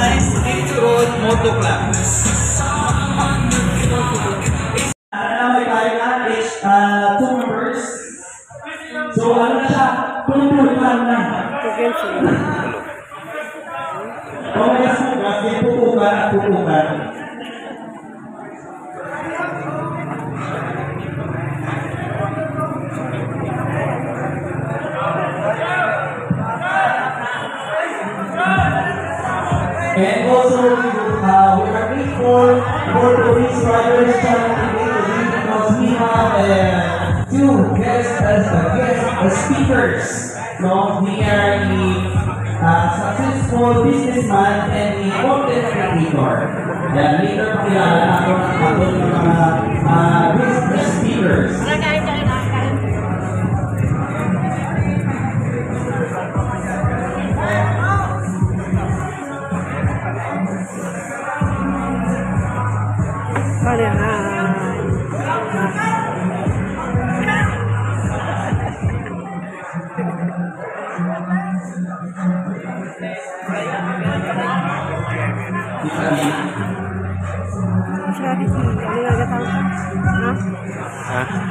Nice Nature Road Moto Club. May kailan is 2 members. So ano na siya? Punupunan na. Okay, pupukan at pupukan. And also, we are grateful for police riders because we have 2 guest speakers. No, we are the successful businessman and the content creator. Later, pakilala natin ang mga business speakers.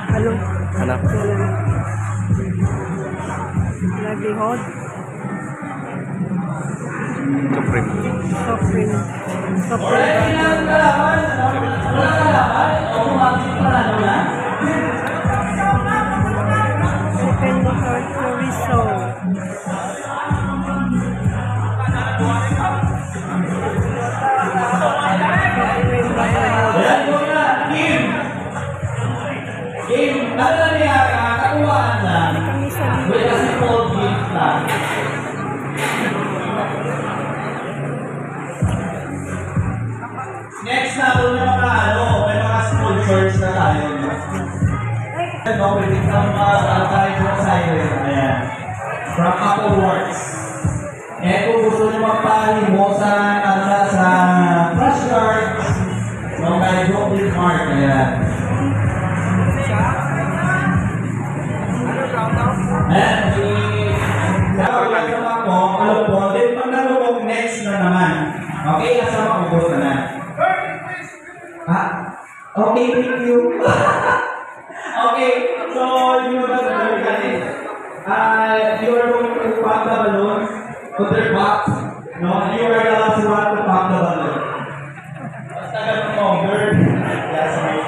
Ano? Livelihood. Supreme. Open motor chorizo. Game, ano na niya, kakuhaan lang. Wala kasi cold gift lang. Next na po na may mga sponsors na tayo. No, pwede ka tayo sa siren. Ayan. From Apple Works. Eh, kung gusto nyo magpahimo sa Crush Cards, no, may Brooklyn Mark. Ayan. Ayan, alam po, then pag nalulog next na naman. Okay, asama ko na. Ha? Okay, thank you. Okay, so you know that guys. You are going to pop the balloon to their box. No, you are the last one to pop the balloon. Basta ganun mo, bird. Yeah, sorry.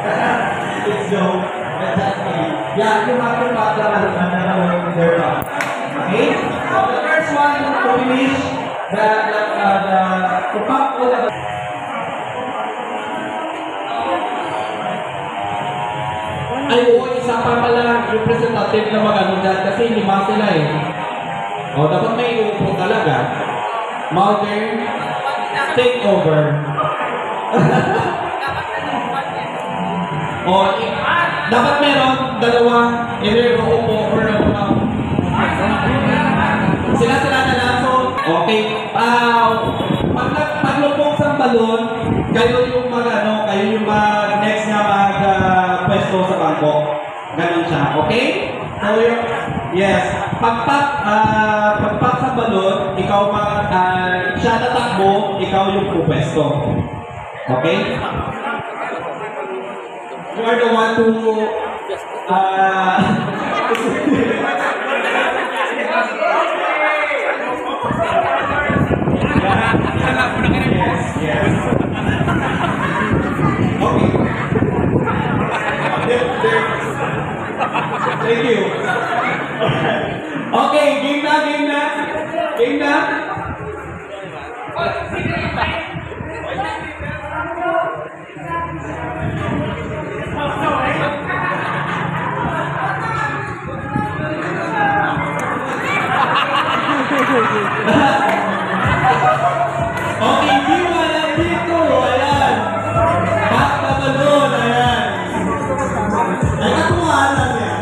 It's joke. Yeah, you have to pop the balloon to their box. Okay? So the first one to finish to pop all the ay, oo, isa pa pala representative na mag-ano dyan kasi 5 sila eh. O, dapat may upo talaga. Mother, take over. O, dapat meron, 2, either upo or sila na lang. So, okay. Paglupong sa balon, kayo yung kayo yung next na pwesto sa bangko. Ganon siya, okay? So, yes. Pagpak sa balon, ikaw siya tatakbo, ikaw yung pupwesto. Okay? You are the one to yes. Okay. Thank you. Okay, game na. Okay, diwa lang dito. Ayan. Back the balloon. Ayan. Ay, katuwaan lang yan.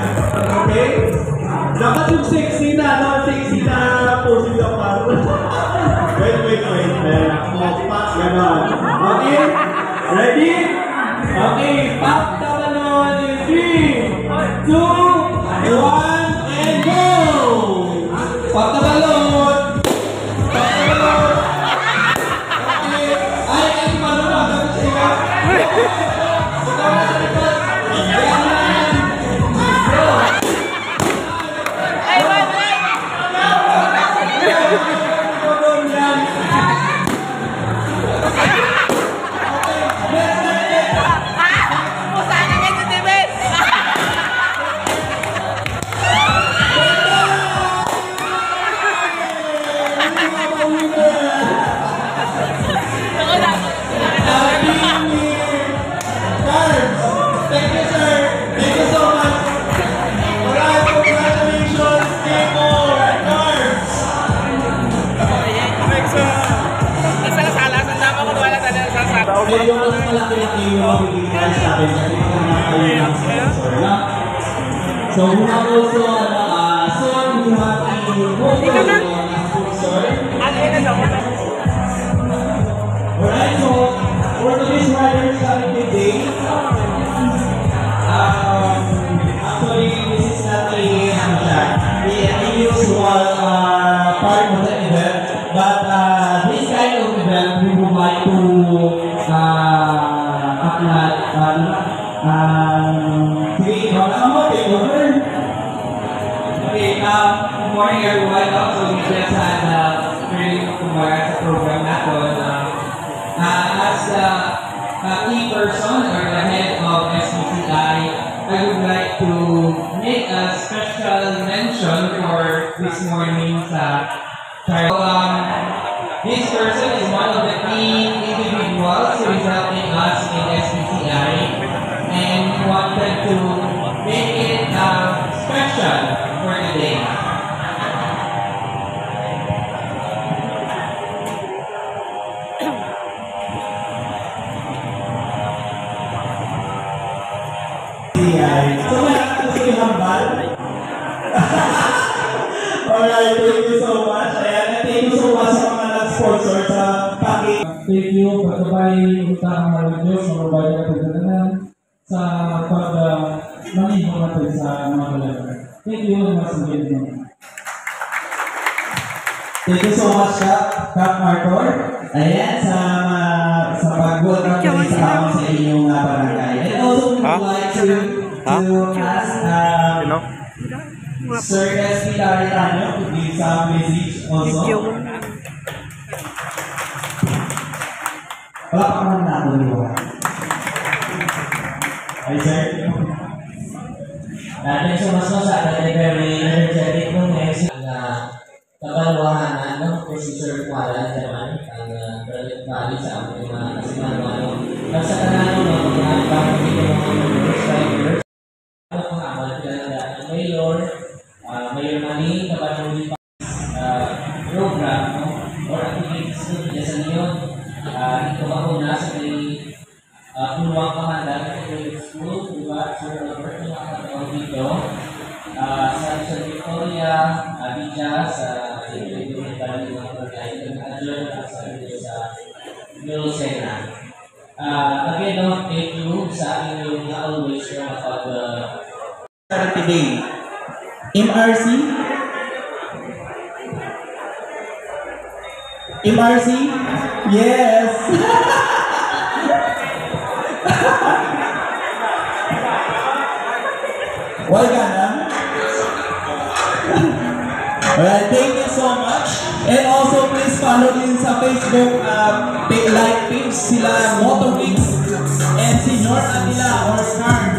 Okay? Dapat yung sexy na, no? Sexy na posing ka pa. Wait. Ayan. Ganon. Okay? Ready? Okay. Back the balloon in 3, 2, 1, and go! Back the balloon. medyo mas malaki-laki yung mabibigay sa atin kasi pagkakatayo ng sponsor na. So, we have also, soon we have a sponsor. Alright, so, for today's riders coming today, actually, this is not a usual part of the event, but this kind of event we would like to create okay, good morning everyone. Also, we just had training tomorrow sa program natin. As the key person or the head of SBCI, I would like to make a special mention for this morning's trial. This person is one of the key individuals who is helping us in SBCI and wanted to make it special for today. So, may hambal. Alright, thank you so much. Ayan, thank you so much sa mga nag-sponsor sa package. Thank you, pagkabay utang ng Diyos, mababay na pagkakanan sa pag-manin mo natin sa mga talaga. Thank you, mas magiging. Thank you so much, Kap Marcor. Ayan, sa pag-welcome sa inyong barangay. And also, we would like to ask Sir S.P. Taritano to give some message also. Wala pa naman natin diba? Hi, sir. Thanks so much sa ating very energetic nung next kabaluhan ng procedure kuala naman ang balik sa aming mga kasimano. Sa kanano mga pamilya mga subscribers Mayor Mani, kapanuli program or activities na sa niyo. Ito ako na sa Puluwang Kamandan School, diba? So, work na nakakataon dito. Sa Victoria, Abidja, sa Pagkain ng Pagkain sa Lucena. Again, thank you sa inyong always yung today. MRC? MRC? Yes! Welcome. Alright, thank you so much. And also please follow din sa Facebook like page sila Motorwix and si North Atila or Scar.